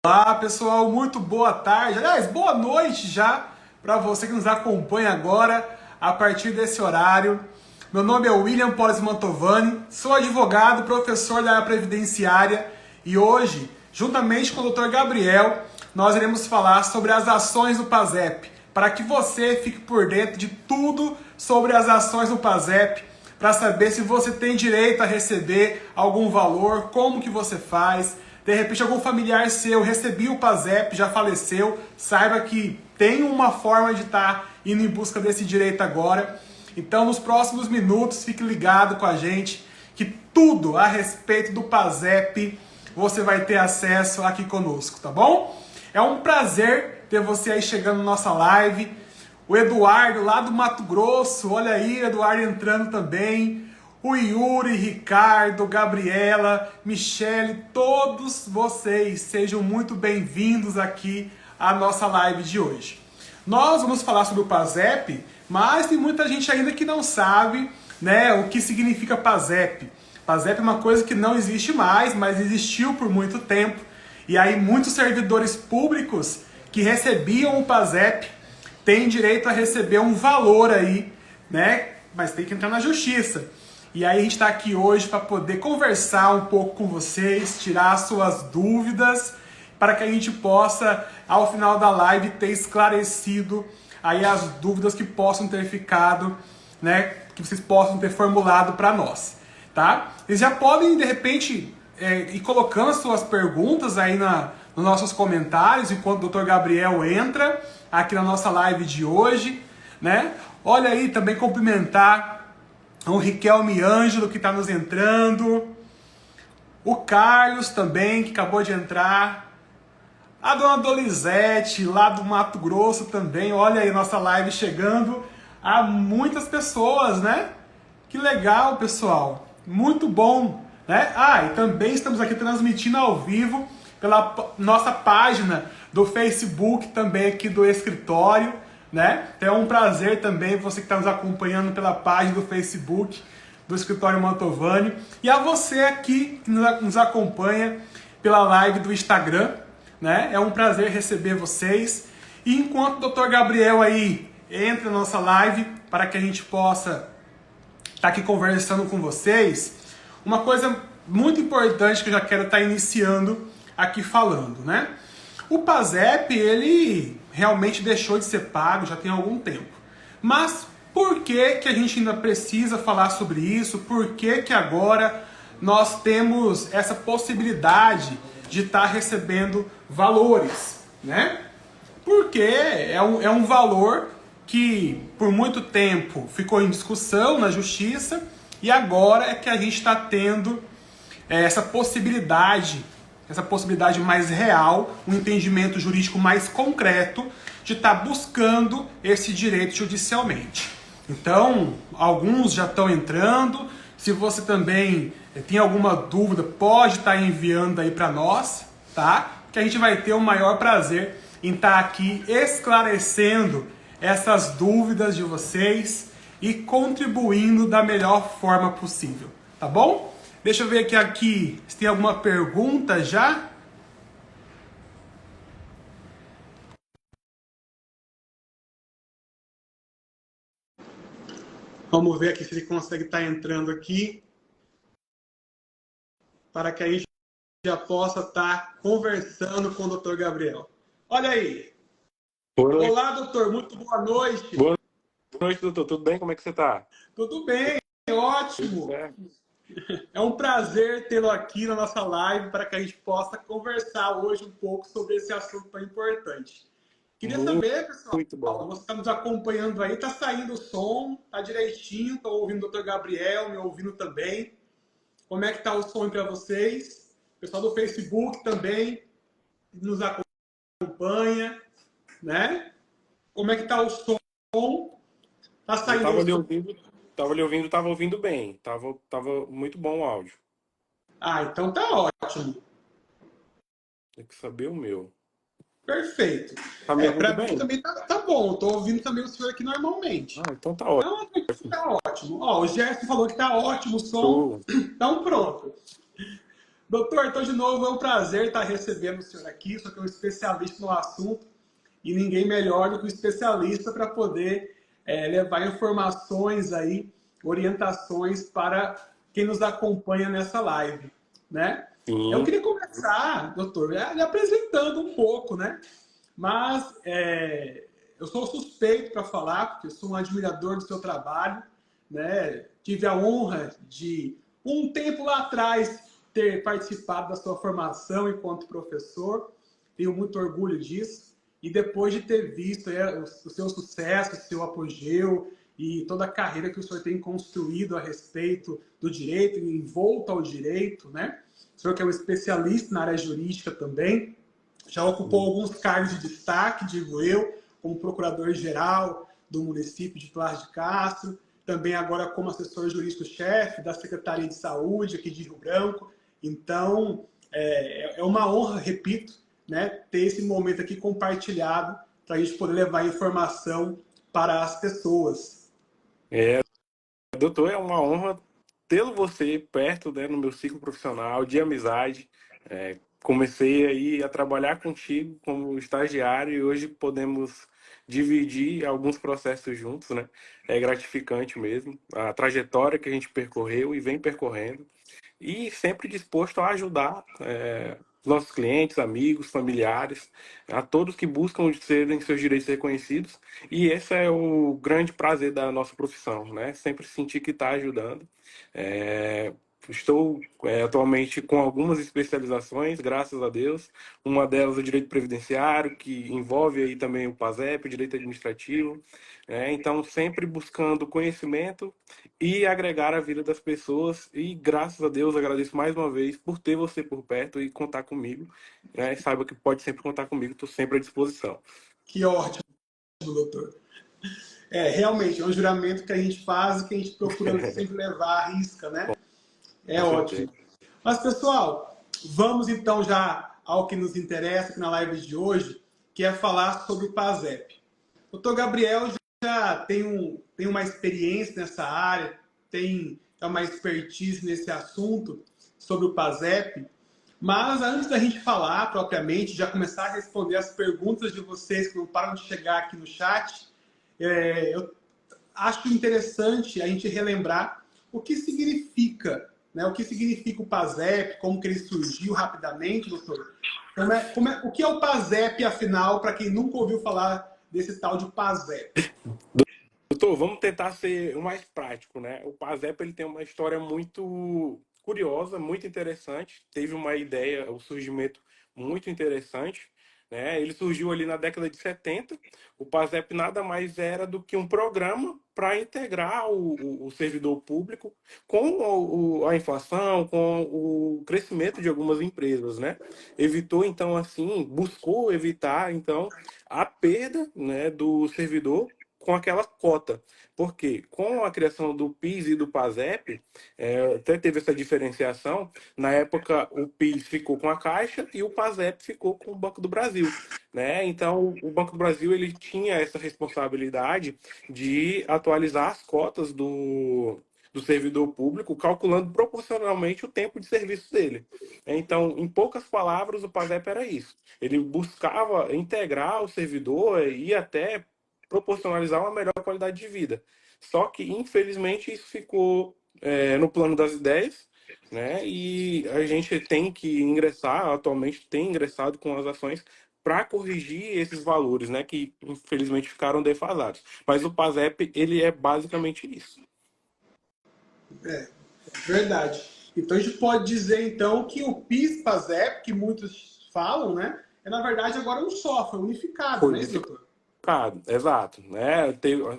Olá, pessoal, muito boa tarde. Aliás, boa noite já para você que nos acompanha agora a partir desse horário. Meu nome é William Polis Mantovani, sou advogado, professor da área previdenciária e hoje, juntamente com o Dr. Gabriel, nós iremos falar sobre as ações do PASEP, para que você fique por dentro de tudo sobre as ações do PASEP, para saber se você tem direito a receber algum valor, como que você faz. De repente algum familiar seu recebeu o PASEP, já faleceu, saiba que tem uma forma de estar indo em busca desse direito agora. Então nos próximos minutos fique ligado com a gente, que tudo a respeito do PASEP você vai ter acesso aqui conosco, tá bom? É um prazer ter você aí chegando na nossa live. O Eduardo lá do Mato Grosso, olha aí, Eduardo entrando também. O Yuri, Ricardo, Gabriela, Michele, todos vocês sejam muito bem-vindos aqui à nossa live de hoje. Nós vamos falar sobre o PASEP, mas tem muita gente ainda que não sabe, né, o que significa PASEP. PASEP é uma coisa que não existe mais, mas existiu por muito tempo. E aí muitos servidores públicos que recebiam o PASEP têm direito a receber um valor aí, né, mas tem que entrar na justiça. E aí a gente está aqui hoje para poder conversar um pouco com vocês, tirar suas dúvidas, para que a gente possa, ao final da live, ter esclarecido aí as dúvidas que possam ter ficado, né, que vocês possam ter formulado para nós, tá? Vocês já podem, de repente, ir colocando as suas perguntas aí nos nossos comentários, enquanto o Dr. Gabriel entra aqui na nossa live de hoje, né? Olha aí, também cumprimentar o Riquelme Ângelo, que está nos entrando. O Carlos também, que acabou de entrar. A dona Dolizete, lá do Mato Grosso também. Olha aí, nossa live chegando a muitas pessoas, né? Que legal, pessoal. Muito bom, né? Ah, e também estamos aqui transmitindo ao vivo pela nossa página do Facebook, também aqui do escritório, né? Então é um prazer também você que está nos acompanhando pela página do Facebook do Escritório Mantovani e a você aqui que nos acompanha pela live do Instagram, né? É um prazer receber vocês. E enquanto o Dr. Gabriel aí entra na nossa live para que a gente possa estar aqui conversando com vocês, uma coisa muito importante que eu já quero estar iniciando aqui falando, né? O PASEP, ele realmente deixou de ser pago já tem algum tempo. Mas por que a gente ainda precisa falar sobre isso? Por que agora nós temos essa possibilidade de estar recebendo valores, né? Porque é um valor que por muito tempo ficou em discussão na justiça e agora é que a gente está tendo essa possibilidade mais real, um entendimento jurídico mais concreto de estar buscando esse direito judicialmente. Então, alguns já estão entrando. Se você também tem alguma dúvida, pode estar enviando aí para nós, tá? Que a gente vai ter o maior prazer em estar aqui esclarecendo essas dúvidas de vocês e contribuindo da melhor forma possível, tá bom? Deixa eu ver aqui se tem alguma pergunta já. Vamos ver aqui se ele consegue estar entrando aqui, para que a gente já possa estar conversando com o Dr. Gabriel. Olha aí. Boa noite. Olá, doutor. Muito boa noite. Boa noite, doutor. Tudo bem? Como é que você está? Tudo bem, ótimo. É um prazer tê-lo aqui na nossa live para que a gente possa conversar hoje um pouco sobre esse assunto tão importante. Queria saber, pessoal, muito bom. você está nos acompanhando aí, está saindo o som, está direitinho, estou ouvindo o Dr. Gabriel, me ouvindo também. Como é que está o som para vocês? O pessoal do Facebook também nos acompanha, né? Como é que está o som? Está saindo Estava lhe ouvindo, estava ouvindo bem. Tava muito bom o áudio. Ah, então tá ótimo. Tem que saber o meu. Perfeito. Tá me ouvindo Para bem? mim também tá bom. Estou ouvindo também o senhor aqui normalmente. Ah, então tá ótimo. Então, acredito que tá ótimo. Ó, o Gerson falou que tá ótimo o som. Então, pronto. Doutor, então de novo é um prazer estar recebendo o senhor aqui, só que é um especialista no assunto e ninguém melhor do que o especialista para poder levar informações aí, orientações para quem nos acompanha nessa live, né? Eu Sim, queria começar, doutor, lhe apresentando um pouco, né? Mas eu sou suspeito para falar, porque eu sou um admirador do seu trabalho, né? Tive a honra de, um tempo lá atrás, ter participado da sua formação enquanto professor. Tenho muito orgulho disso. E depois de ter visto o seu sucesso, o seu apogeu e toda a carreira que o senhor tem construído a respeito do direito, envolto ao direito, né? O senhor que é um especialista na área jurídica também, já ocupou alguns cargos de destaque, digo eu, como procurador-geral do município de Claros de Castro, também agora como assessor jurídico-chefe da Secretaria de Saúde aqui de Rio Branco. Então, é uma honra, repito, né, ter esse momento aqui compartilhado para a gente poder levar informação para as pessoas. é, doutor, é uma honra tê-lo você perto, né, no meu ciclo profissional de amizade. Comecei aí a trabalhar contigo como estagiário e hoje podemos dividir alguns processos juntos, né? É gratificante mesmo a trajetória que a gente percorreu e vem percorrendo. E sempre disposto a ajudar nossos clientes, amigos, familiares, a todos que buscam serem seus direitos reconhecidos. E esse é o grande prazer da nossa profissão, né? Sempre sentir que está ajudando. É, Estou atualmente com algumas especializações, graças a Deus. Uma delas é o direito previdenciário, que envolve aí também o PASEP, o direito administrativo. Então, sempre buscando conhecimento e agregar a vida das pessoas. E graças a Deus, agradeço mais uma vez por ter você por perto e contar comigo. Saiba que pode sempre contar comigo, estou sempre à disposição. Que ótimo, doutor. Realmente, é um juramento que a gente faz e que a gente procura sempre levar à risca, né? É Com certeza. ótimo. Mas, pessoal, vamos então já ao que nos interessa aqui na live de hoje, que é falar sobre o PASEP. O doutor Gabriel já tem uma experiência nessa área, tem uma expertise nesse assunto sobre o PASEP, mas antes da gente falar propriamente, já começar a responder as perguntas de vocês que não param de chegar aqui no chat, eu acho interessante a gente relembrar o que significa, né? O que significa o PASEP, como que ele surgiu rapidamente, doutor. O que é o PASEP, afinal, para quem nunca ouviu falar desse tal de PASEP? Doutor, vamos tentar ser o mais prático, né? O PASEP ele tem uma história muito curiosa, muito interessante. Teve uma ideia, o surgimento muito interessante, né? Ele surgiu ali na década de 70. O PASEP nada mais era do que um programa para integrar o servidor público com a inflação, com o crescimento de algumas empresas, né? Evitou, então, assim, buscou evitar, então, a perda, né, do servidor com aquela cota. Porque com a criação do PIS e do PASEP, até teve essa diferenciação. Na época, o PIS ficou com a Caixa e o PASEP ficou com o Banco do Brasil. Né? Então, o Banco do Brasil ele tinha essa responsabilidade de atualizar as cotas do servidor público, calculando proporcionalmente o tempo de serviço dele. Então, em poucas palavras, o PASEP era isso. Ele buscava integrar o servidor e até proporcionalizar uma melhor qualidade de vida. Só que, infelizmente, isso ficou no plano das ideias, né? E a gente tem que ingressar, atualmente tem ingressado com as ações para corrigir esses valores, né? Que infelizmente ficaram defasados. Mas o PASEP, ele é basicamente isso. É, verdade. Então a gente pode dizer então que o PIS-PASEP, que muitos falam, né, é na verdade agora um software unificado, não é isso, doutor? Exato, né?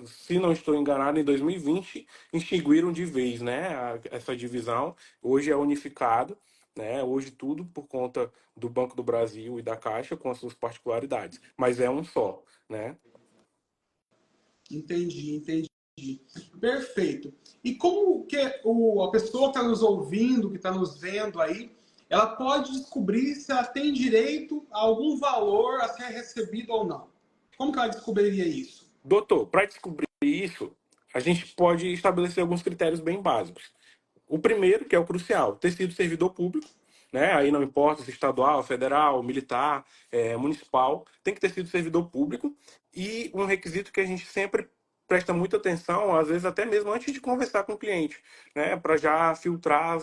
Se não estou enganado, em 2020 extinguiram de vez, né, essa divisão. Hoje é unificado, né? Hoje tudo por conta do Banco do Brasil e da Caixa com as suas particularidades, mas é um só, né? Entendi, entendi. Perfeito. E como que a pessoa que está nos ouvindo, que está nos vendo aí, ela pode descobrir se ela tem direito a algum valor a ser recebido ou não? Como que ela descobriria isso? Doutor, para descobrir isso, a gente pode estabelecer alguns critérios bem básicos. O primeiro, que é o crucial, ter sido servidor público, né? Aí não importa se estadual, federal, militar, municipal, tem que ter sido servidor público. E um requisito que a gente sempre presta muita atenção, às vezes até mesmo antes de conversar com o cliente, né? Para já filtrar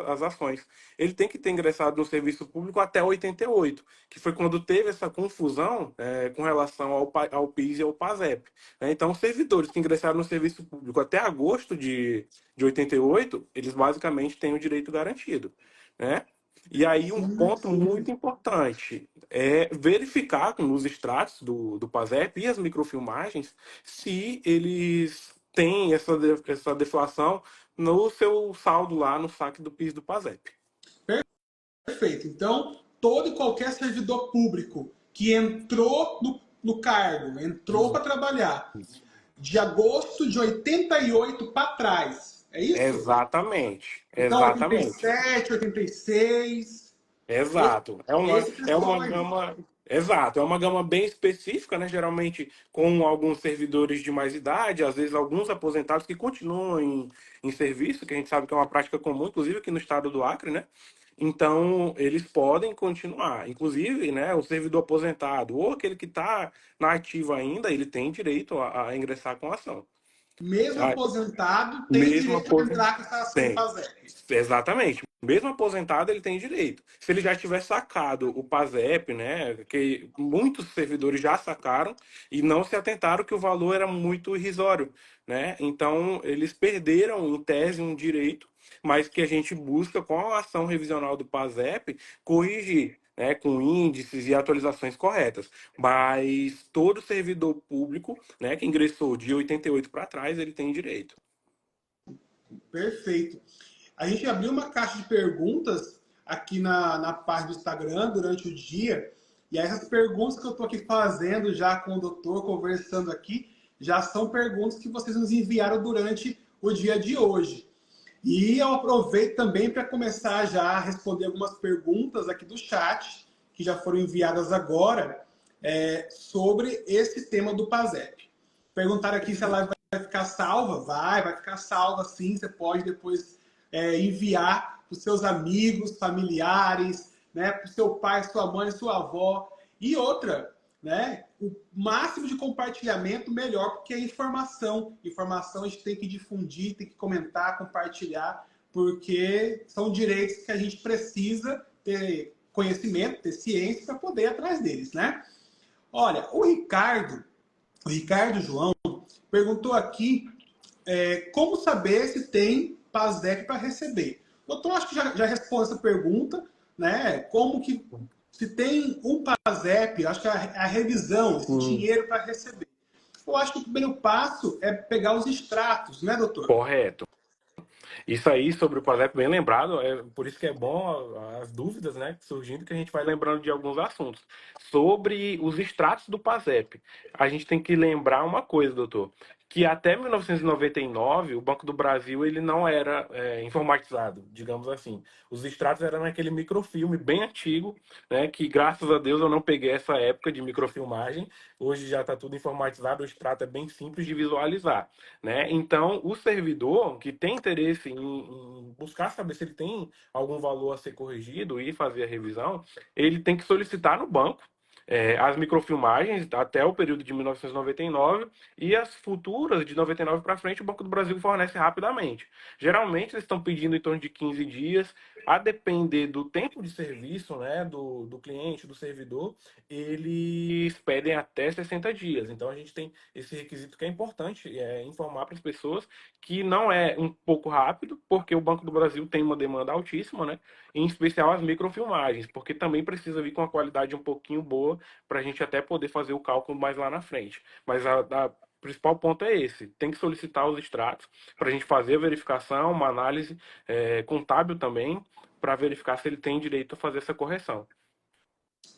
as ações. Ele tem que ter ingressado no serviço público até 88, que foi quando teve essa confusão com relação ao PIS e ao PASEP, né? Então, os servidores que ingressaram no serviço público até agosto de 88, eles basicamente têm o direito garantido, né? E aí, um Sim, ponto sim. muito importante é verificar nos extratos do PASEP e as microfilmagens se eles têm essa deflação no seu saldo lá no saque do PIS do PASEP. Perfeito. Então, todo e qualquer servidor público que entrou no cargo, entrou para trabalhar, de agosto de 88 para trás, é isso? Exatamente, Então, exatamente. 87, 86, esse, Exato. esse É uma pessoal aí. gama. Exato, é uma gama bem específica, né? Geralmente com alguns servidores de mais idade, às vezes alguns aposentados que continuam em serviço, que a gente sabe que é uma prática comum, inclusive aqui no estado do Acre, né? Então, eles podem continuar. Inclusive, né, o servidor aposentado ou aquele que está na ativa ainda, ele tem direito a ingressar com a ação. Mesmo Ah, aposentado, tem mesmo direito a aposentado. entrar com essa ação do Tem. PASEP. Exatamente. Mesmo aposentado, ele tem direito. Se ele já tiver sacado o PASEP, né, que muitos servidores já sacaram e não se atentaram que o valor era muito irrisório, né? Então, eles perderam, em tese, um direito, mas que a gente busca, com a ação revisional do PASEP, corrigir, né, com índices e atualizações corretas. Mas todo servidor público, né, que ingressou de 88 para trás, ele tem direito. Perfeito. A gente abriu uma caixa de perguntas aqui na página do Instagram durante o dia. E essas perguntas que eu estou aqui fazendo já com o doutor, conversando aqui, já são perguntas que vocês nos enviaram durante o dia de hoje. E eu aproveito também para começar já a responder algumas perguntas aqui do chat, que já foram enviadas agora, sobre esse tema do PASEP. Perguntaram aqui se a live vai ficar salva. Vai ficar salva sim. Você pode depois enviar para os seus amigos, familiares, né, para o seu pai, sua mãe, sua avó. E outra, né, o máximo de compartilhamento melhor, porque é informação. Informação a gente tem que difundir, tem que comentar, compartilhar, porque são direitos que a gente precisa ter conhecimento, ter ciência para poder ir atrás deles, né? Olha, o Ricardo João perguntou aqui como saber se tem PASDEP para receber. Doutor, acho que já responde essa pergunta, né? Como que se tem um PASEP, acho que é a revisão, esse dinheiro para receber. Eu acho que o primeiro passo é pegar os extratos, né, doutor? Correto. Isso aí sobre o PASEP, bem lembrado, por isso que é bom as dúvidas, né, surgindo, que a gente vai lembrando de alguns assuntos. Sobre os extratos do PASEP, a gente tem que lembrar uma coisa, doutor, que até 1999 o Banco do Brasil ele não era informatizado, digamos assim. Os extratos eram naquele microfilme bem antigo, né, que graças a Deus eu não peguei essa época de microfilmagem. Hoje já está tudo informatizado, o extrato é bem simples de visualizar, né? Então, o servidor que tem interesse em buscar saber se ele tem algum valor a ser corrigido e fazer a revisão, ele tem que solicitar no banco as microfilmagens até o período de 1999 e as futuras de 99 para frente o Banco do Brasil fornece rapidamente. Geralmente eles estão pedindo em torno de 15 dias, a depender do tempo de serviço, né, do cliente, do servidor, eles pedem até 60 dias. Então a gente tem esse requisito que é importante, informar para as pessoas que não é um pouco rápido, porque o Banco do Brasil tem uma demanda altíssima, né? Em especial as microfilmagens, porque também precisa vir com uma qualidade um pouquinho boa para a gente até poder fazer o cálculo mais lá na frente. Mas a principal ponto é esse: tem que solicitar os extratos para a gente fazer a verificação, uma análise contábil também, para verificar se ele tem direito a fazer essa correção.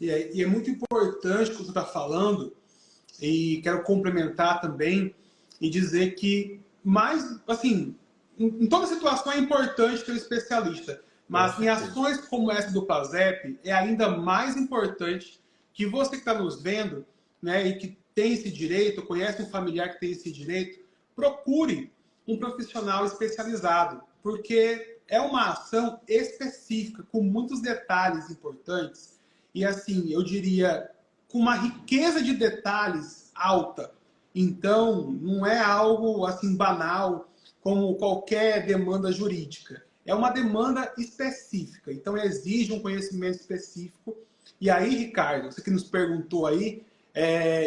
E é muito importante o que você está falando, e quero complementar também e dizer que, mais, assim, em toda situação é importante ter um especialista, Com mas em certeza. ações como essa do PASEP, é ainda mais importante que você que está nos vendo, né, e que tem esse direito, conhece um familiar que tem esse direito, procure um profissional especializado, porque é uma ação específica, com muitos detalhes importantes, e assim, eu diria, com uma riqueza de detalhes alta. Então, não é algo assim banal, como qualquer demanda jurídica. É uma demanda específica, então exige um conhecimento específico. E aí, Ricardo, você que nos perguntou aí,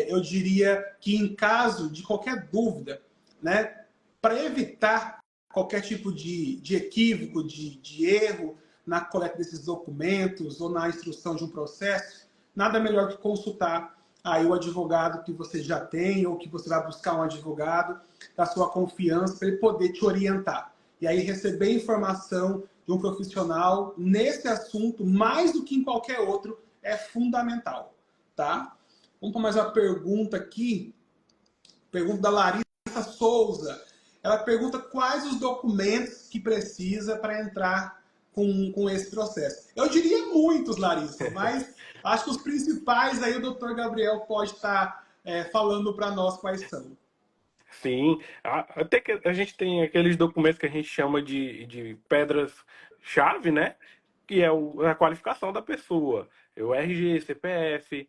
eu diria que em caso de qualquer dúvida, né, para evitar qualquer tipo de equívoco, de erro na coleta desses documentos ou na instrução de um processo, nada melhor que consultar aí o advogado que você já tem ou que você vai buscar um advogado da sua confiança para ele poder te orientar. E aí receber informação de um profissional nesse assunto, mais do que em qualquer outro, é fundamental, tá? Vamos para mais uma pergunta aqui. Pergunta da Larissa Souza. Ela pergunta quais os documentos que precisa para entrar com esse processo. Eu diria muitos, Larissa, mas acho que os principais aí o doutor Gabriel pode estar falando para nós quais são. Sim, até que a gente tem aqueles documentos que a gente chama de pedras-chave, né? Que é a qualificação da pessoa. É o RG, CPF,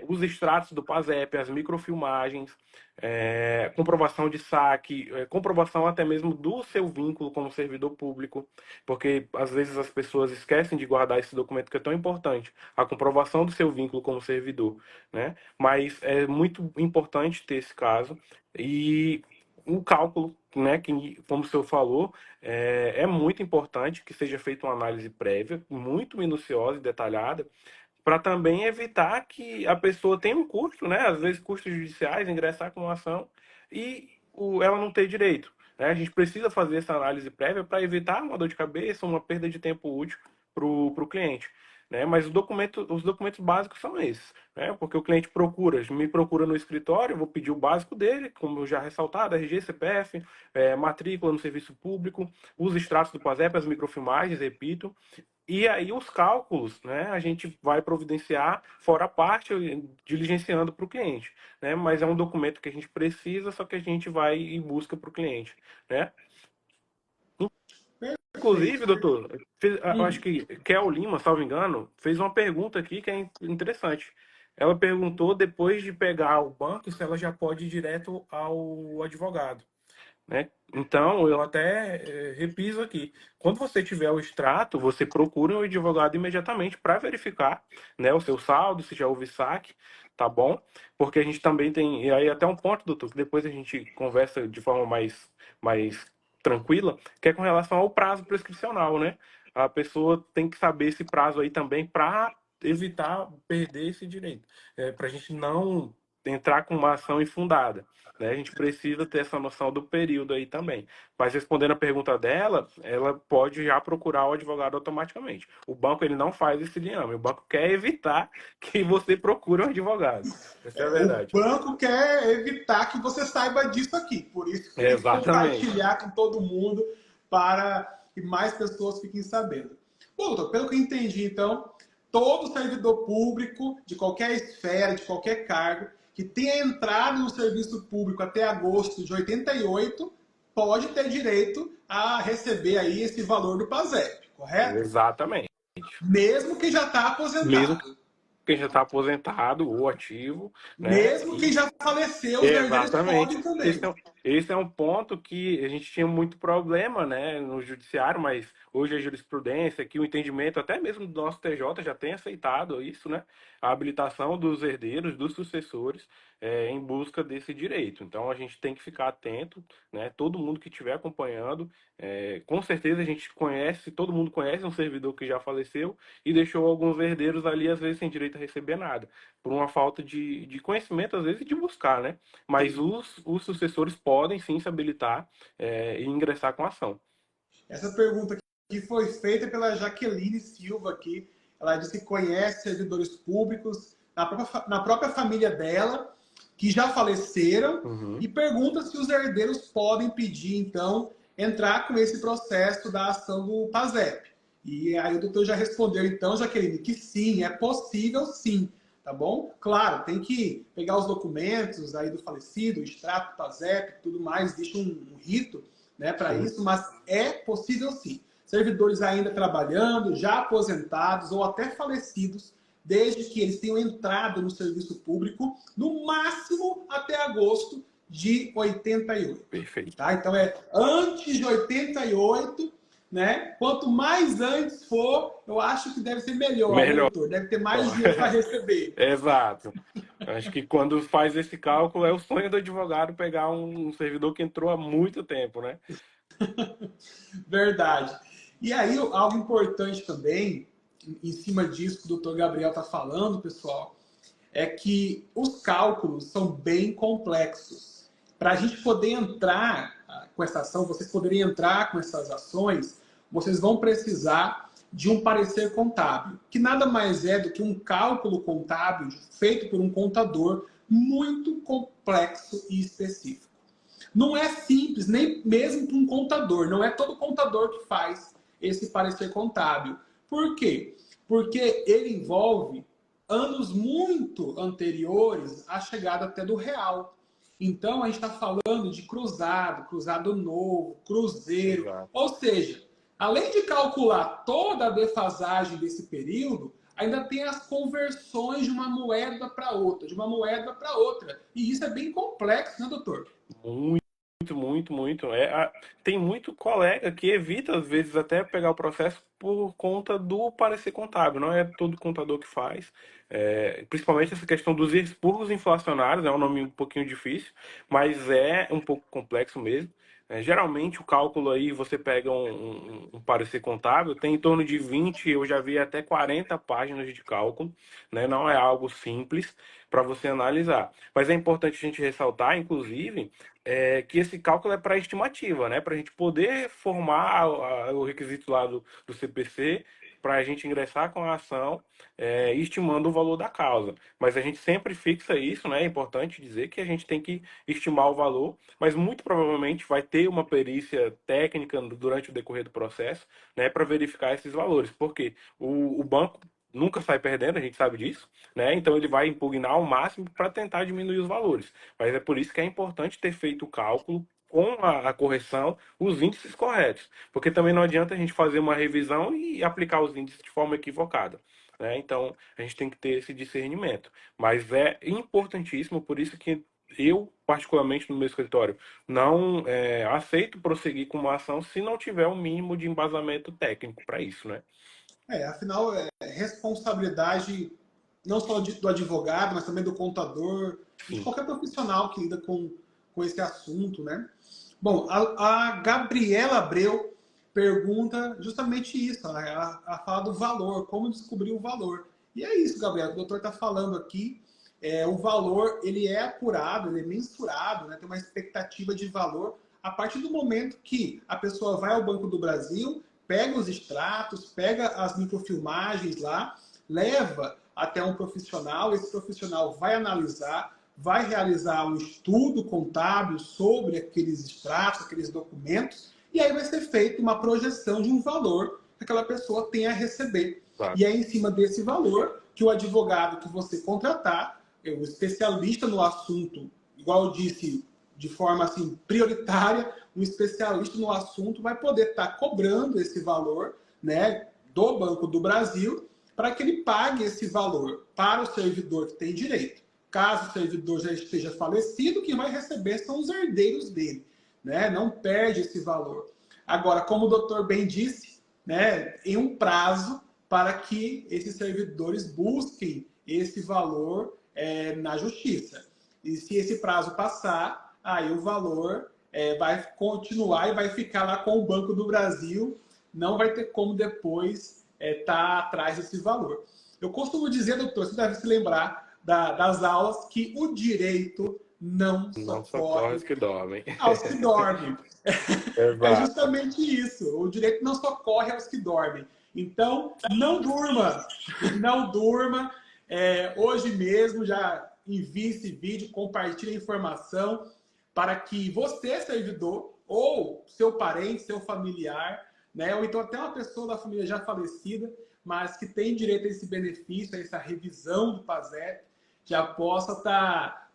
os extratos do PASEP, as microfilmagens, comprovação de saque, comprovação até mesmo do seu vínculo como servidor público, porque às vezes as pessoas esquecem de guardar esse documento que é tão importante, a comprovação do seu vínculo como servidor, né? Mas é muito importante ter esse caso. E o cálculo, né, que, como o senhor falou, é muito importante que seja feita uma análise prévia, muito minuciosa e detalhada, para também evitar que a pessoa tenha um custo, né, às vezes custos judiciais, ingressar com uma ação e ela não ter direito. Né? A gente precisa fazer essa análise prévia para evitar uma dor de cabeça, uma perda de tempo útil para o cliente. Né? Mas os documentos básicos são esses, né? Porque o cliente me procura no escritório, eu vou pedir o básico dele, como já ressaltado, RG, CPF, matrícula no serviço público, os extratos do PASEP, as microfilmagens, repito, e aí os cálculos, né, a gente vai providenciar fora a parte, diligenciando para o cliente, né? Mas é um documento que a gente precisa, só que a gente vai e busca para o cliente, né? Inclusive, Perfeito. doutor, eu acho Hum. que Kel Lima, salvo engano, fez uma pergunta aqui que é interessante. Ela perguntou, depois de pegar o banco, se ela já pode ir direto ao advogado, né? Então, eu até repiso aqui. Quando você tiver o extrato, você procura um advogado imediatamente para verificar, né, o seu saldo, se já houve saque, tá bom? Porque a gente também tem, e aí até um ponto, doutor, que depois a gente conversa de forma mais tranquila, que é com relação ao prazo prescricional, né? A pessoa tem que saber esse prazo aí também para evitar perder esse direito, para a gente não entrar com uma ação infundada, né? A gente precisa ter essa noção do período aí também. Mas respondendo a pergunta dela, ela pode já procurar o advogado automaticamente. O banco ele não faz esse liame. O banco quer evitar que você procure um advogado. Essa é a O verdade. banco quer evitar que você saiba disso aqui, por isso que tem que Exatamente. compartilhar com todo mundo para que mais pessoas fiquem sabendo. Bom, doutor, pelo que eu entendi, então, todo servidor público, de qualquer esfera, de qualquer cargo, que tenha entrado no serviço público até agosto de 88, pode ter direito a receber aí esse valor do PASEP, correto? Exatamente. Mesmo que já está Mesmo aposentado. quem já está aposentado ou ativo, né? Mesmo quem já faleceu, os herdeiros Exatamente. podem também. Esse é um ponto que a gente tinha muito problema, né, no judiciário, mas hoje a jurisprudência, que o entendimento até mesmo do nosso TJ já tem aceitado isso, né, a habilitação dos herdeiros, dos sucessores, em busca desse direito. Então a gente tem que ficar atento, né, todo mundo que estiver acompanhando, com certeza a gente conhece, todo mundo conhece um servidor que já faleceu e deixou alguns herdeiros ali, às vezes sem direito a receber nada, por uma falta de conhecimento, às vezes, de buscar, né? Mas os sucessores podem sim se habilitar e ingressar com a ação. Essa pergunta aqui foi feita pela Jaqueline Silva aqui. Ela disse que conhece servidores públicos na própria família dela, que já faleceram, Uhum. e pergunta se os herdeiros podem pedir, então, entrar com esse processo da ação do PASEP. E aí o doutor já respondeu, então, Jaqueline, que sim, é possível sim, tá bom? Claro, tem que pegar os documentos aí do falecido, o extrato, PASEP, tudo mais, existe um rito, né, para Sim. isso, mas é possível sim. servidores ainda trabalhando, já aposentados ou até falecidos, desde que eles tenham entrado no serviço público, no máximo até agosto de 88. Perfeito. Tá? Então é antes de 88, né? Quanto mais antes for, eu acho que deve ser melhor, né, Melhor. doutor? Deve ter mais dinheiro para receber. Exato. Acho que quando faz esse cálculo, é o sonho do advogado pegar um servidor que entrou há muito tempo, né? Verdade. E aí, algo importante também, em cima disso que o doutor Gabriel está falando, pessoal, é que os cálculos são bem complexos. Para a gente poder entrar com essa ação, vocês poderem entrar com essas ações, vocês vão precisar de um parecer contábil, que nada mais é do que um cálculo contábil feito por um contador muito complexo e específico. Não é simples, nem mesmo para um contador. Não é todo contador que faz esse parecer contábil. Por quê? Porque ele envolve anos muito anteriores à chegada até do real. Então, a gente está falando de cruzado, cruzado novo, cruzeiro. Exato. Ou seja, além de calcular toda a defasagem desse período, ainda tem as conversões de uma moeda para outra, de uma moeda para outra. E isso é bem complexo, né, doutor? Muito. Tem muito colega que evita, às vezes, até pegar o processo por conta do parecer contábil. Não é todo contador que faz. Principalmente essa questão dos expurgos inflacionários, é um nome um pouquinho difícil, mas é um pouco complexo mesmo. Geralmente o cálculo aí, você pega um parecer contábil, tem em torno de 20, eu já vi até 40 páginas de cálculo, né? Não é algo simples para você analisar. Mas é importante a gente ressaltar, inclusive, que esse cálculo é para estimativa, né? Para a gente poder formar o requisito lá do CPC, para a gente ingressar com a ação, estimando o valor da causa. Mas a gente sempre fixa isso, né? É importante dizer que a gente tem que estimar o valor, mas muito provavelmente vai ter uma perícia técnica durante o decorrer do processo, né? Para verificar esses valores. Porque o banco nunca sai perdendo, a gente sabe disso, né? Então ele vai impugnar ao máximo para tentar diminuir os valores. Mas é por isso que é importante ter feito o cálculo com a correção, os índices corretos. Porque também não adianta a gente fazer uma revisão e aplicar os índices de forma equivocada, né? Então a gente tem que ter esse discernimento. Mas é importantíssimo, por isso que eu, particularmente no meu escritório, não aceito prosseguir com uma ação se não tiver um mínimo de embasamento técnico para isso, né? Afinal, é responsabilidade não só do advogado, mas também do contador, de Sim. qualquer profissional que lida com esse assunto, né? Bom, a Gabriela Abreu pergunta justamente isso, a fala do valor, como descobrir o valor. E é isso, Gabriela, o doutor está falando aqui, o valor ele é apurado, ele é mensurado, né? Tem uma expectativa de valor a partir do momento que a pessoa vai ao Banco do Brasil, pega os extratos, pega as microfilmagens lá, leva até um profissional, esse profissional vai analisar, vai realizar um estudo contábil sobre aqueles extratos, aqueles documentos, e aí vai ser feita uma projeção de um valor que aquela pessoa tem a receber. Claro. E é em cima desse valor que o advogado que você contratar, o especialista no assunto, igual eu disse, de forma assim prioritária, um especialista no assunto vai poder estar cobrando esse valor, né, do Banco do Brasil, para que ele pague esse valor para o servidor que tem direito. Caso o servidor já esteja falecido, quem vai receber são os herdeiros dele, né? Não perde esse valor. Agora, como o doutor bem disse, né, em um prazo para que esses servidores busquem esse valor na justiça. E se esse prazo passar, aí o valor vai continuar e vai ficar lá com o Banco do Brasil, não vai ter como depois estar atrás desse valor. Eu costumo dizer, doutor, você deve se lembrar das aulas, que o direito não socorre aos que dormem. aos que dormem. É Exato. justamente isso. O direito não socorre aos que dormem. Então, não durma. Não durma. Hoje mesmo, já envie esse vídeo, compartilhe a informação para que você, servidor, ou seu parente, seu familiar, né, ou então até uma pessoa da família já falecida, mas que tem direito a esse benefício, a essa revisão do PASEP, já possa estar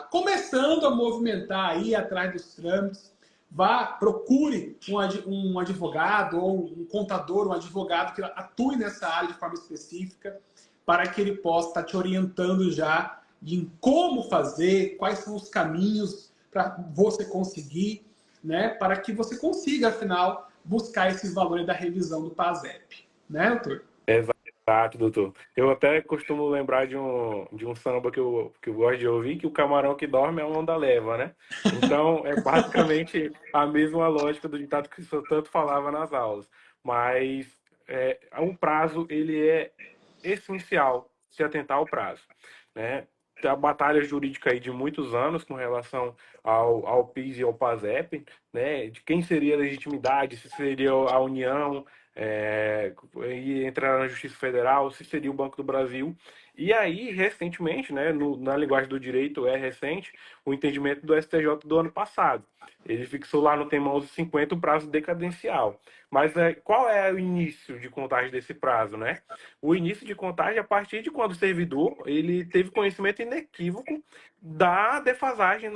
começando a movimentar aí atrás dos trâmites, procure um advogado ou um contador, um advogado que atue nessa área de forma específica, para que ele possa estar te orientando já em como fazer, quais são os caminhos para você conseguir, né, para que você consiga, afinal, buscar esses valores da revisão do PASEP. Né, doutor? Exato, doutor. Eu até costumo lembrar de um samba que eu gosto de ouvir, que o camarão que dorme a onda leva, né? Então, é basicamente a mesma lógica do ditado que o senhor tanto falava nas aulas. Mas um prazo, ele é essencial se atentar ao prazo, né? Tem a batalha jurídica aí de muitos anos com relação ao PIS e ao PASEP, né? De quem seria a legitimidade, se seria a União, e entrar na Justiça Federal, se seria o Banco do Brasil. E aí, recentemente, né, na linguagem do direito é recente, o entendimento do STJ do ano passado. Ele fixou lá no tema 1150 o prazo decadencial. Mas qual é o início de contagem desse prazo, né? O início de contagem é a partir de quando o servidor ele teve conhecimento inequívoco da defasagem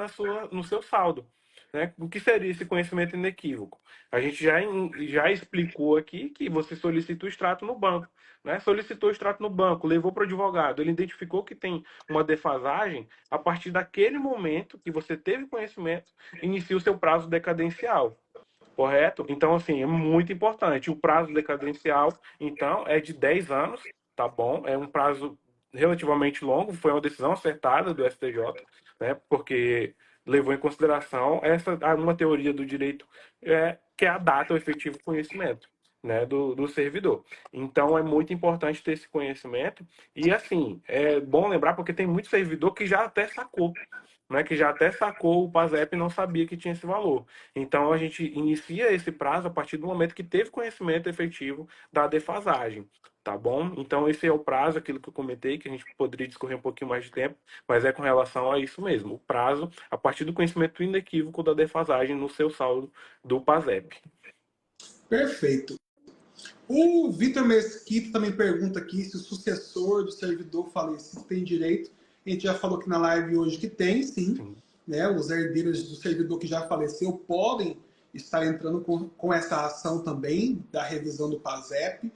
no seu saldo. Né? O que seria esse conhecimento inequívoco? A gente já explicou aqui que você solicita o extrato no banco. Né? Solicitou o extrato no banco, levou para o advogado, ele identificou que tem uma defasagem, a partir daquele momento que você teve conhecimento, inicia o seu prazo decadencial. Correto? Então, assim, é muito importante. O prazo decadencial, então, é de 10 anos, tá bom? É um prazo relativamente longo, foi uma decisão acertada do STJ, né? Porque levou em consideração uma teoria do direito, que é a data, o efetivo conhecimento, né, do servidor. Então, é muito importante ter esse conhecimento. E, assim, é bom lembrar, porque tem muito servidor que já até sacou, né, que já até sacou o PASEP e não sabia que tinha esse valor. Então, a gente inicia esse prazo a partir do momento que teve conhecimento efetivo da defasagem, tá bom? Então, esse é o prazo, aquilo que eu comentei, que a gente poderia discorrer um pouquinho mais de tempo, mas é com relação a isso mesmo, o prazo a partir do conhecimento inequívoco da defasagem no seu saldo do PASEP. Perfeito. O Vitor Mesquita também pergunta aqui se o sucessor do servidor falecido tem direito. A gente já falou aqui na live hoje que tem, sim. Sim. Né? Os herdeiros do servidor que já faleceu podem estar entrando com essa ação também da revisão do PASEP.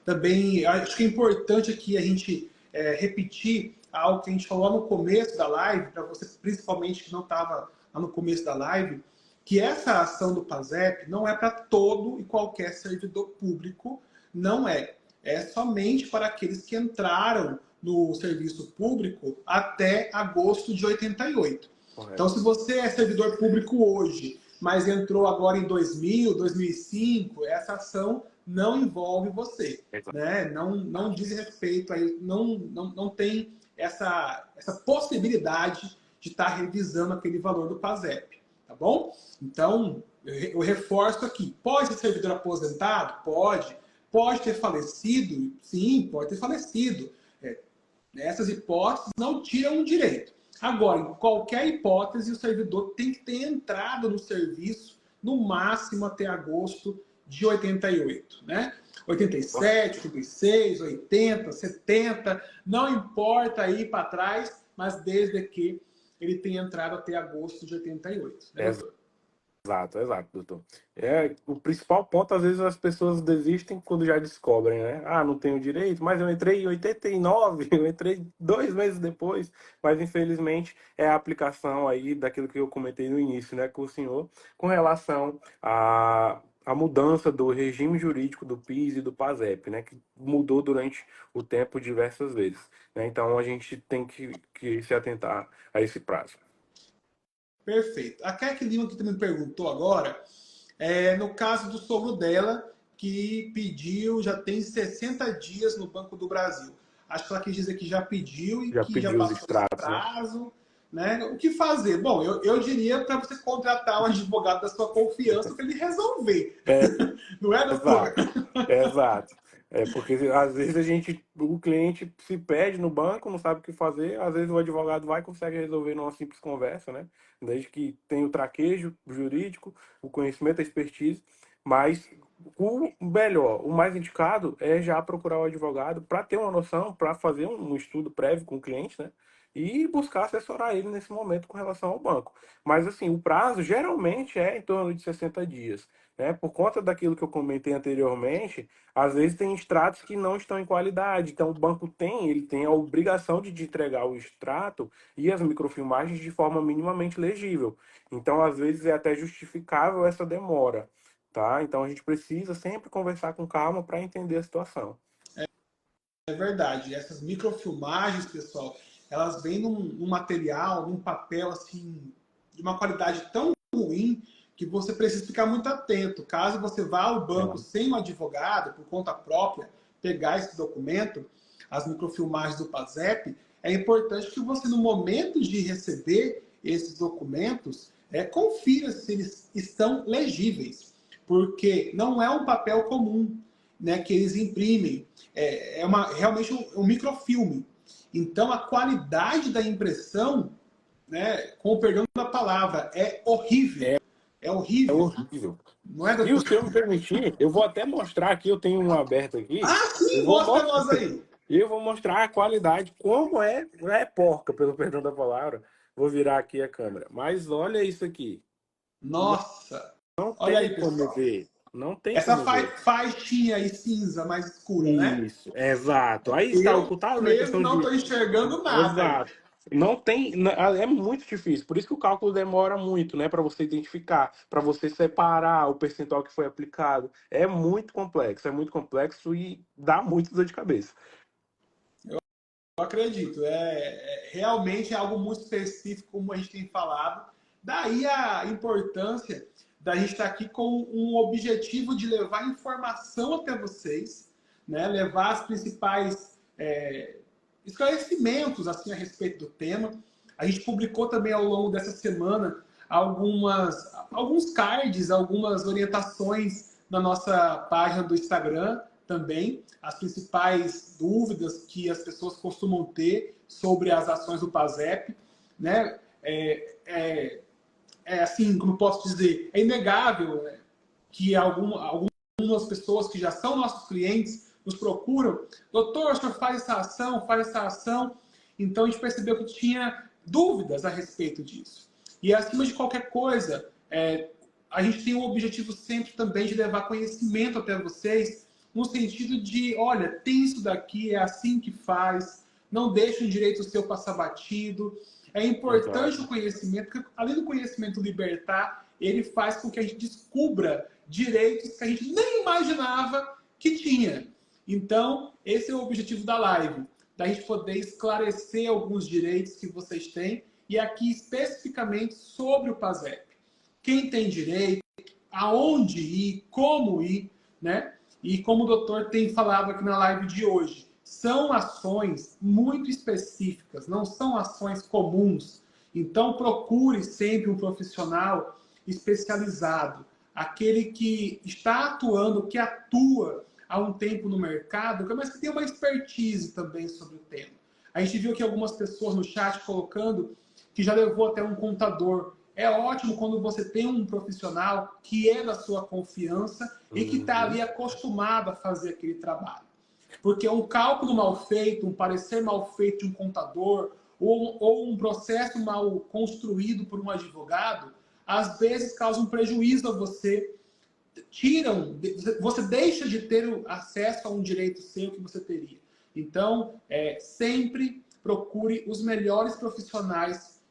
Também acho que é importante aqui a gente repetir algo que a gente falou lá no começo da live, para você principalmente que não estava lá no começo da live, que essa ação do PASEP não é para todo e qualquer servidor público, não é. É somente para aqueles que entraram no serviço público até agosto de 88. Então, Correto. se você é servidor público hoje, mas entrou agora em 2000, 2005, essa ação não envolve você. Exato. Né? Não diz respeito a isso, não tem essa possibilidade de estar revisando aquele valor do PASEP. Tá bom? Então, eu reforço aqui. Pode ser servidor aposentado? Pode. Pode ter falecido? Sim, pode ter falecido. Essas hipóteses não tiram o direito. Agora, em qualquer hipótese, o servidor tem que ter entrado no serviço no máximo até agosto de 88, né? 87, 86, 80, 70, não importa ir para trás, mas desde que ele tenha entrado até agosto de 88, né, doutor? Exato, exato, doutor. O principal ponto, às vezes, as pessoas desistem quando já descobrem, né? Ah, não tenho direito, mas eu entrei em 89, eu entrei 2 meses depois, mas infelizmente é a aplicação aí daquilo que eu comentei no início, né, com o senhor, com relação à mudança do regime jurídico do PIS e do PASEP, né, que mudou durante o tempo diversas vezes, né? Então a gente tem que se atentar a esse prazo. Perfeito. A Kek Lima que também perguntou agora, no caso do sogro dela, que pediu, já tem 60 dias no Banco do Brasil. Acho que ela quis dizer que já pediu e Já que já pediu os passou esse extratos, né? prazo. Né? O que fazer? Bom, eu diria para você contratar um advogado da sua confiança para ele resolver. É, Não é, doutor? exato, exato. Porque às vezes o cliente se perde no banco, não sabe o que fazer, às vezes o advogado vai e consegue resolver numa simples conversa, né? Desde que tem o traquejo jurídico, o conhecimento, a expertise, mas o melhor, o mais indicado é já procurar o advogado para ter uma noção, para fazer um estudo prévio com o cliente, né? e buscar assessorar ele nesse momento com relação ao banco. Mas assim, o prazo geralmente é em torno de 60 dias, né? Por conta daquilo que eu comentei anteriormente, às vezes tem extratos que não estão em qualidade, então o banco ele tem a obrigação de te entregar o extrato e as microfilmagens de forma minimamente legível. Então, às vezes é até justificável essa demora, tá? Então a gente precisa sempre conversar com calma para entender a situação. É verdade. Essas microfilmagens, pessoal, elas vêm num material, num papel assim, de uma qualidade tão ruim que você precisa ficar muito atento. Caso você vá ao banco É, sem um advogado, por conta própria, pegar esse documento, as microfilmagens do PASEP, é importante que você, no momento de receber esses documentos, confira se eles estão legíveis, porque não é um papel comum, né, que eles imprimem. Realmente um microfilme. Então, a qualidade da impressão, né, com o perdão da palavra, é horrível. É é horrível. horrível. Não é, E o doutor? senhor me permitir, eu vou até mostrar aqui, eu tenho um aberto aqui, Ah, eu sim, vou mostra pra mostrar, nós aí. eu vou mostrar a qualidade, como é porca, pelo perdão da palavra. Vou virar aqui a câmera. Mas olha isso aqui. Não, Nossa. não Olha tem aí, como pessoal. ver. Não tem Essa como ver. faixinha aí cinza mais escura, né? Isso, exato. Aí está o Eu culpado, né? mesmo Questão não de. estou enxergando nada aí. Exato. Não tem, é muito difícil. Por isso que o cálculo demora muito, né, para você identificar, para você separar o percentual que foi aplicado. É muito complexo e dá muito dor de cabeça. Eu acredito. Realmente algo muito específico, como a gente tem falado. Daí a importância da gente estar aqui com um objetivo de levar informação até vocês, né? Levar as principais esclarecimentos assim a respeito do tema. A gente publicou também ao longo dessa semana alguns cards, algumas orientações na nossa página do Instagram também, as principais dúvidas que as pessoas costumam ter sobre as ações do PASEP, né? Assim, como posso dizer, é inegável, né, que algumas pessoas que já são nossos clientes nos procuram, doutor, o senhor faz essa ação, faz essa ação. Então a gente percebeu que tinha dúvidas a respeito disso. E acima de qualquer coisa, a gente tem o objetivo sempre também de levar conhecimento até vocês, no sentido de, olha, tem isso daqui, é assim que faz, não deixe um direito seu passar batido. É importante o Exato. conhecimento, porque além do conhecimento libertar, ele faz com que a gente descubra direitos que a gente nem imaginava que tinha. Então, esse é o objetivo da live, da gente poder esclarecer alguns direitos que vocês têm, e aqui especificamente sobre o PASEP. Quem tem direito, aonde ir, como ir, né? E como o doutor tem falado aqui na live de hoje, são ações muito específicas, não são ações comuns. Então procure sempre um profissional especializado, aquele que está atuando, que atua há um tempo no mercado, mas que tem uma expertise também sobre o tema. A gente viu aqui algumas pessoas no chat colocando que já levou até um contador. É ótimo quando você tem um profissional que é da sua confiança e que está Uhum. ali acostumado a fazer aquele trabalho. Porque um cálculo mal feito, um parecer mal feito de um contador, ou um processo mal construído por um advogado, às vezes causa um prejuízo a você, você deixa de ter acesso a um direito seu que você teria. Então, sempre procure os melhores profissionais,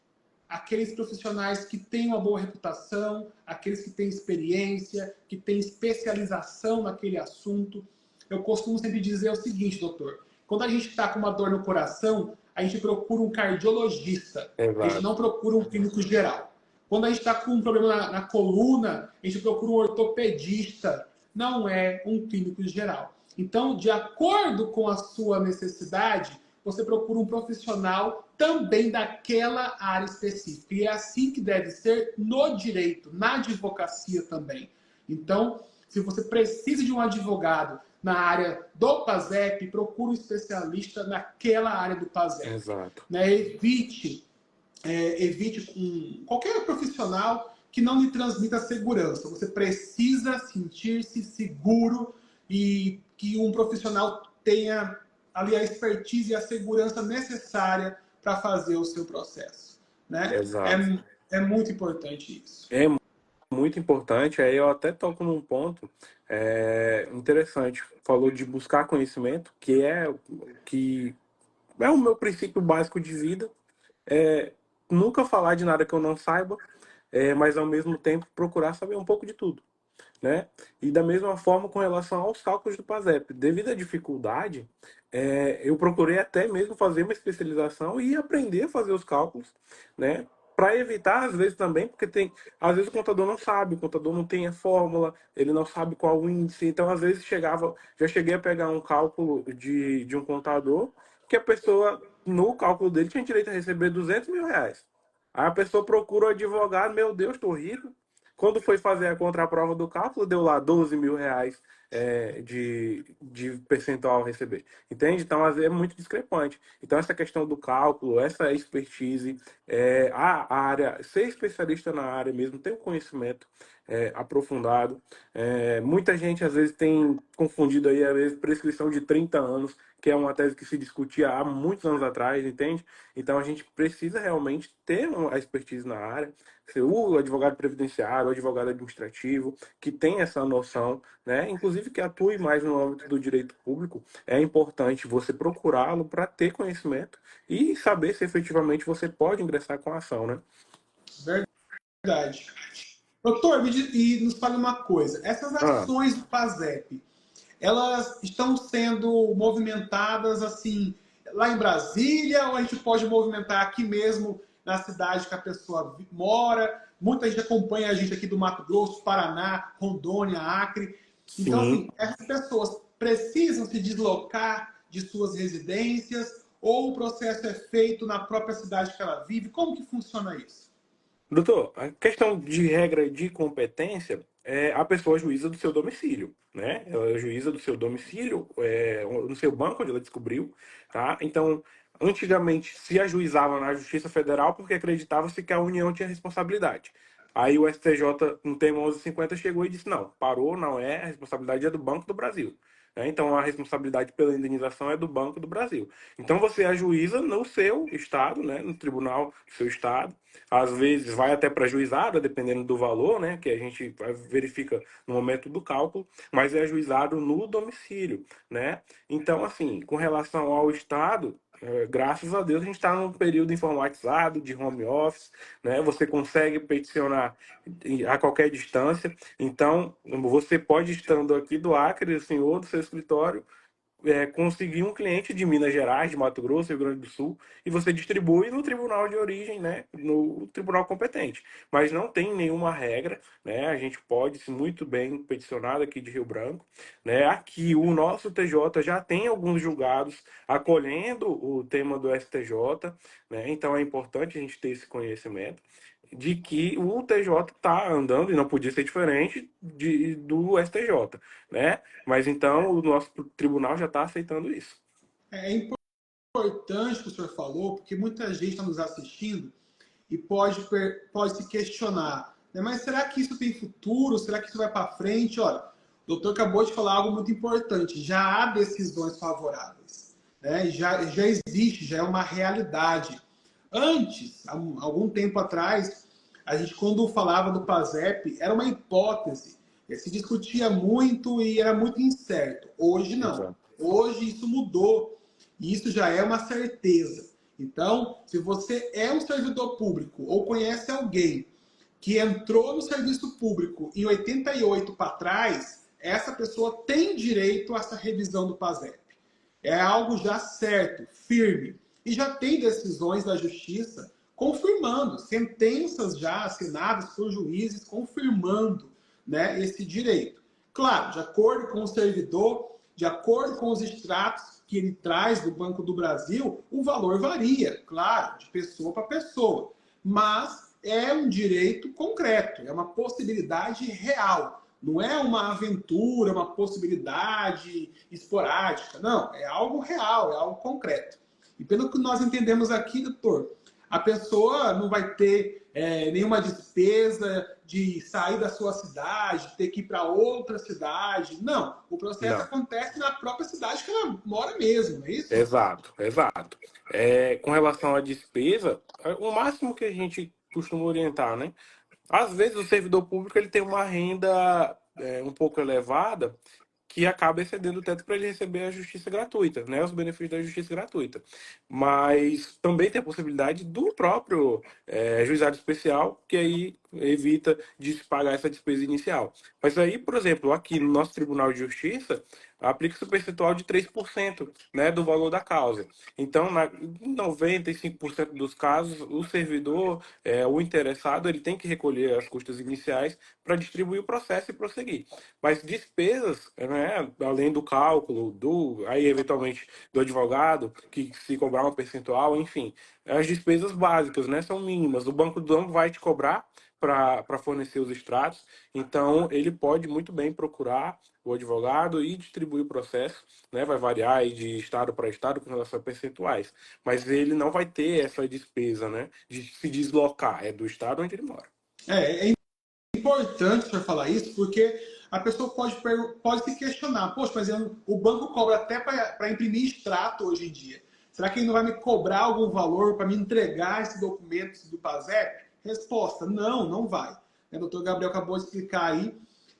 aqueles profissionais que têm uma boa reputação, aqueles que têm experiência, que têm especialização naquele assunto. Eu costumo sempre dizer o seguinte, doutor, quando a gente está com uma dor no coração, a gente procura um cardiologista, a gente não Exato. procura um clínico geral. Quando a gente está com um problema na coluna, a gente procura um ortopedista, não é um clínico geral. Então, de acordo com a sua necessidade, você procura um profissional também daquela área específica. E é assim que deve ser no direito, na advocacia também. Então, se você precisa de um advogado na área do PASEP, procure um especialista naquela área do PASEP. Exato. Né? Evite com qualquer profissional que não lhe transmita segurança. Você precisa sentir-se seguro e que um profissional tenha ali a expertise e a segurança necessária para fazer o seu processo, né? Exato. É muito importante isso. É muito importante, aí eu até toco num ponto interessante. Falou de buscar conhecimento, que é o meu princípio básico de vida. É nunca falar de nada que eu não saiba, mas ao mesmo tempo procurar saber um pouco de tudo, né? E da mesma forma com relação aos cálculos do PASEP. Devido à dificuldade, eu procurei até mesmo fazer uma especialização e aprender a fazer os cálculos, né? Para evitar, às vezes, também, porque às vezes o contador não sabe, o contador não tem a fórmula, ele não sabe qual o índice, então às vezes já cheguei a pegar um cálculo de um contador, que a pessoa, no cálculo dele, tinha direito a receber R$ 200.000. Aí a pessoa procura o advogado, meu Deus, estou rico. Quando foi fazer a contraprova do cálculo, deu lá R$ 12.000 de percentual a receber. Entende? Então, às vezes é muito discrepante. Então, essa questão do cálculo, essa expertise, a área, ser especialista na área mesmo, ter um conhecimento aprofundado. Muita gente, às vezes, tem confundido aí, às vezes, prescrição de 30 anos, que é uma tese que se discutia há muitos anos atrás, entende? Então, a gente precisa realmente ter a expertise na área, ser o advogado previdenciário, o advogado administrativo, que tem essa noção, né? Inclusive que atue mais no âmbito do direito público. É importante você procurá-lo para ter conhecimento e saber se efetivamente você pode ingressar com a ação, né? Verdade. Doutor, e nos fale uma coisa. Essas Ah, ações do PASEP, elas estão sendo movimentadas assim lá em Brasília ou a gente pode movimentar aqui mesmo na cidade que a pessoa mora? Muita gente acompanha a gente aqui do Mato Grosso, Paraná, Rondônia, Acre. Então, sim. assim, essas pessoas precisam se deslocar de suas residências ou o processo é feito na própria cidade que ela vive? Como que funciona isso? Doutor, a questão de regra de competência é a pessoa juíza do seu domicílio, né? Ela é juíza do seu domicílio, no seu banco onde ela descobriu, tá? Então, antigamente se ajuizava na Justiça Federal porque acreditava-se que a União tinha responsabilidade. Aí o STJ, no tema 1150, chegou e disse, não, parou, não é, a responsabilidade é do Banco do Brasil. Né? Então, a responsabilidade pela indenização é do Banco do Brasil. Então, você ajuiza no seu estado, né? No tribunal do seu estado, às vezes vai até para a juizada, dependendo do valor, né, que a gente verifica no momento do cálculo, mas é ajuizado no domicílio, né? Então, assim, com relação ao Estado, graças a Deus a gente está num período informatizado, de home office, né? Você consegue peticionar a qualquer distância. Então, você pode, estando aqui do Acre, assim, ou do seu escritório, conseguir um cliente de Minas Gerais, de Mato Grosso, Rio Grande do Sul, e você distribui no tribunal de origem, né, no tribunal competente. Mas não tem nenhuma regra, né, a gente pode se muito bem peticionar aqui de Rio Branco, né, aqui o nosso TJ já tem alguns julgados acolhendo o tema do STJ, né, então é importante a gente ter esse conhecimento de que o TJ está andando, e não podia ser diferente do STJ, né? Mas então o nosso tribunal já está aceitando isso. É importante o que o senhor falou, porque muita gente está nos assistindo e pode se questionar, né? Mas será que isso tem futuro? Será que isso vai para frente? Olha, o doutor acabou de falar algo muito importante. Já há decisões favoráveis, né? Já existe, já é uma realidade. Antes, há algum tempo atrás, a gente, quando falava do PASEP, era uma hipótese. Se discutia muito e era muito incerto. Hoje, não. Exato. Hoje, isso mudou. E isso já é uma certeza. Então, se você é um servidor público ou conhece alguém que entrou no serviço público em 88 para trás, essa pessoa tem direito a essa revisão do PASEP. É algo já certo, firme. E já tem decisões da Justiça confirmando, sentenças já assinadas por juízes confirmando, né, esse direito. Claro, de acordo com o servidor, de acordo com os extratos que ele traz do Banco do Brasil, o valor varia, claro, de pessoa para pessoa. Mas é um direito concreto, é uma possibilidade real. Não é uma aventura, uma possibilidade esporádica. Não, é algo real, é algo concreto. E pelo que nós entendemos aqui, doutor, A pessoa não vai ter nenhuma despesa de sair da sua cidade, ter que ir para outra cidade. Não, o processo Não. acontece na própria cidade que ela mora mesmo, não é isso? Exato, exato. Com relação à despesa, o máximo que a gente costuma orientar, né? Às vezes o servidor público ele tem uma renda um pouco elevada que acaba excedendo o teto para ele receber a justiça gratuita, né? Os benefícios da justiça gratuita. Mas também tem a possibilidade do próprio juizado especial, que aí evita de se pagar essa despesa inicial. Mas aí, por exemplo, aqui no nosso Tribunal de Justiça, aplica-se o percentual de 3%, né, do valor da causa. Então, em 95% dos casos, o servidor, o interessado, ele tem que recolher as custas iniciais para distribuir o processo e prosseguir. Mas despesas, né, além do cálculo, aí eventualmente do advogado, que se cobrar um percentual, enfim, as despesas básicas, né, são mínimas. O banco não vai te cobrar para fornecer os extratos, então ele pode muito bem procurar o advogado e distribuir o processo, né, vai variar aí de estado para estado com relação a percentuais, mas ele não vai ter essa despesa, né, de se deslocar, é do estado onde ele mora. É importante o senhor falar isso, porque a pessoa pode se questionar, poxa, mas o banco cobra até para imprimir extrato hoje em dia. Será que ele não vai me cobrar algum valor para me entregar esse documento do PASEP? Resposta, não, não vai. O doutor Gabriel acabou de explicar aí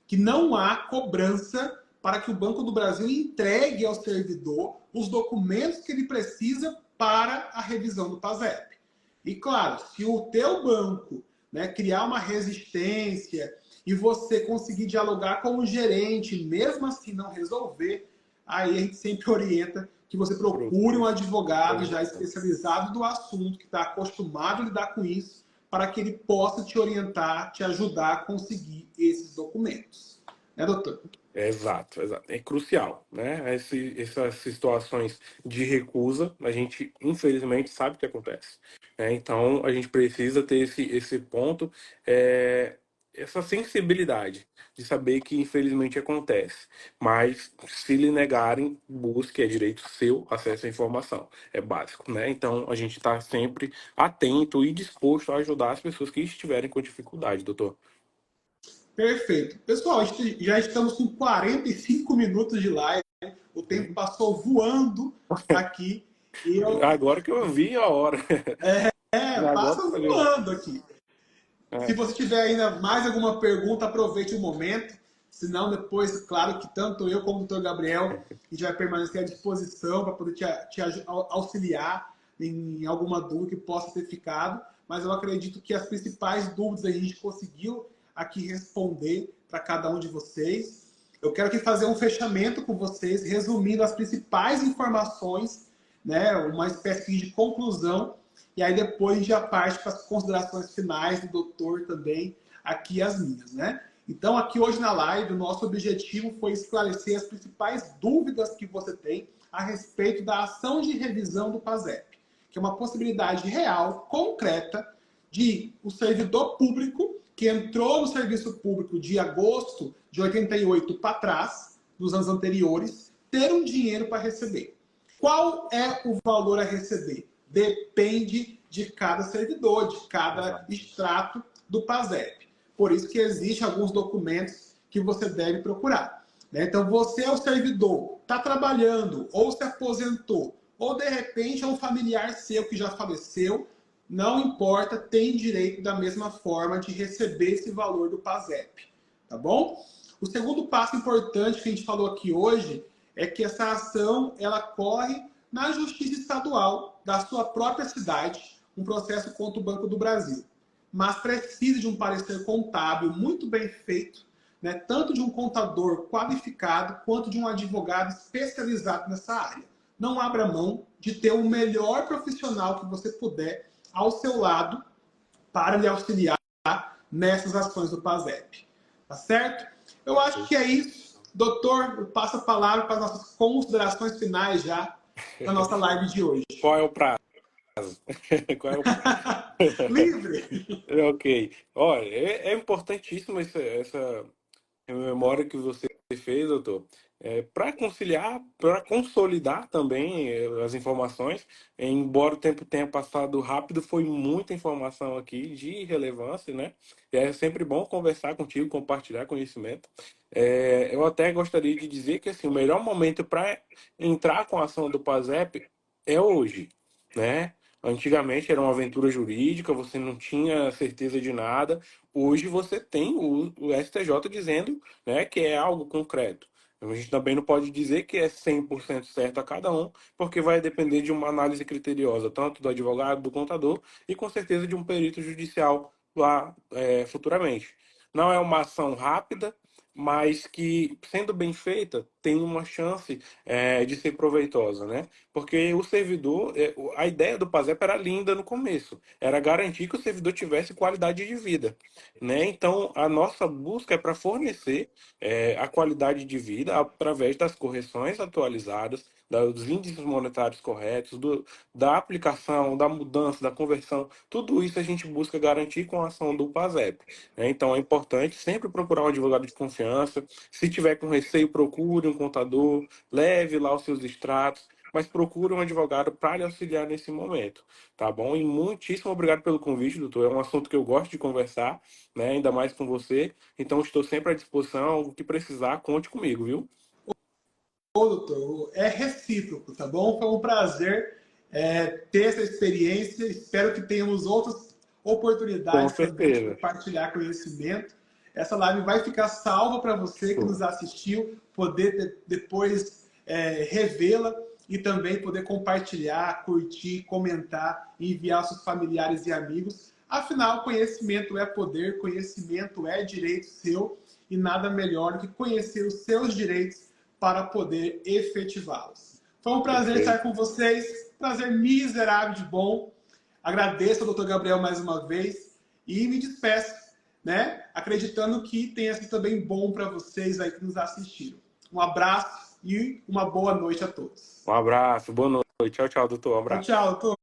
que não há cobrança para que o Banco do Brasil entregue ao servidor os documentos que ele precisa para a revisão do PASEP. E claro, se o teu banco, né, criar uma resistência e você conseguir dialogar com o gerente, mesmo assim não resolver, aí a gente sempre orienta que você procure um advogado já especializado do assunto, que está acostumado a lidar com isso, para que ele possa te orientar, te ajudar a conseguir esses documentos. Né, doutor? Exato, exato. É crucial, né? Essas situações de recusa, a gente infelizmente sabe o que acontece, né? Então a gente precisa ter esse ponto, essa sensibilidade de saber que infelizmente acontece. Mas se lhe negarem, busque, é direito seu, acesso à informação. É básico, né? Então a gente está sempre atento e disposto a ajudar as pessoas que estiverem com dificuldade, doutor. Perfeito. Pessoal, já estamos com 45 minutos de live. O tempo passou voando aqui. E Agora que eu vi a hora. Agora passa que eu vi. voando aqui. Se você tiver ainda mais alguma pergunta, aproveite o momento. Senão, depois, claro que tanto eu como o doutor Gabriel, a gente vai permanecer à disposição para poder te auxiliar em alguma dúvida que possa ter ficado. Mas eu acredito que as principais dúvidas a gente conseguiu aqui responder para cada um de vocês. Eu quero aqui fazer um fechamento com vocês, resumindo as principais informações, né, uma espécie de conclusão, e aí depois a gente já parte para as considerações finais do doutor também, aqui as minhas, né? Então, aqui hoje na live, o nosso objetivo foi esclarecer as principais dúvidas que você tem a respeito da ação de revisão do PASEP, que é uma possibilidade real, concreta, de o servidor público que entrou no serviço público de agosto de 88 para trás, nos anos anteriores, ter um dinheiro para receber. Qual é o valor a receber? Depende de cada servidor, de cada extrato do PASEP. Por isso que existem alguns documentos que você deve procurar. Então, você é o servidor, está trabalhando, ou se aposentou, ou de repente é um familiar seu que já faleceu, não importa, tem direito da mesma forma de receber esse valor do PASEP. Tá bom? O segundo passo importante que a gente falou aqui hoje é que essa ação ela corre na Justiça Estadual da sua própria cidade, um processo contra o Banco do Brasil. Mas precisa de um parecer contábil muito bem feito, né, tanto de um contador qualificado quanto de um advogado especializado nessa área. Não abra mão de ter o melhor profissional que você puder ao seu lado para lhe auxiliar nessas ações do PASEP. Tá certo? Eu acho que é isso. Doutor, eu passo a palavra para as nossas considerações finais já na nossa live de hoje. Qual é o prazo? Qual é o prazo? Livre! Ok. Olha, é importantíssimo essa memória que você fez, doutor. para conciliar, para consolidar também as informações. Embora o tempo tenha passado rápido, foi muita informação aqui de relevância, né? E é sempre bom conversar contigo, compartilhar conhecimento. Eu até gostaria de dizer que assim, o melhor momento para entrar com a ação do PASEP é hoje, né? Antigamente era uma aventura jurídica, você não tinha certeza de nada. Hoje você tem o STJ dizendo, né, que é algo concreto. A gente também não pode dizer que é 100% certo a cada um, porque vai depender de uma análise criteriosa, tanto do advogado, do contador e com certeza de um perito judicial lá futuramente. Não é uma ação rápida, mas que, sendo bem feita, tem uma chance de ser proveitosa, né? Porque o servidor, a ideia do PASEP era linda no começo, era garantir que o servidor tivesse qualidade de vida, né? Então, a nossa busca é para fornecer a qualidade de vida através das correções atualizadas, dos índices monetários corretos, da aplicação, da mudança, da conversão, tudo isso a gente busca garantir com a ação do PASEP, né? Então é importante sempre procurar um advogado de confiança. Se tiver com receio, procure um contador, leve lá os seus extratos, mas procure um advogado para lhe auxiliar nesse momento, tá bom? E muitíssimo obrigado pelo convite, doutor. É um assunto que eu gosto de conversar, né? Ainda mais com você. Então estou sempre à disposição. O que precisar, conte comigo, viu? Ô, doutor, é recíproco, tá bom? Foi um prazer ter essa experiência. Espero que tenhamos outras Com oportunidades também de certeza. compartilhar conhecimento. Essa live vai ficar salva para você que nos Show. assistiu, poder depois revê-la e também poder compartilhar, curtir, comentar e enviar aos seus familiares e amigos. Afinal, conhecimento é poder, conhecimento é direito seu e nada melhor do que conhecer os seus direitos para poder efetivá-los. Foi um prazer estar Perfeito. com vocês, prazer miserável de bom. Agradeço ao doutor Gabriel mais uma vez e me despeço, né? Acreditando que tenha sido também bom para vocês aí que nos assistiram. Um abraço e uma boa noite a todos. Um abraço, boa noite. Tchau, tchau, doutor. Um Tchau, abraço. tchau, doutor.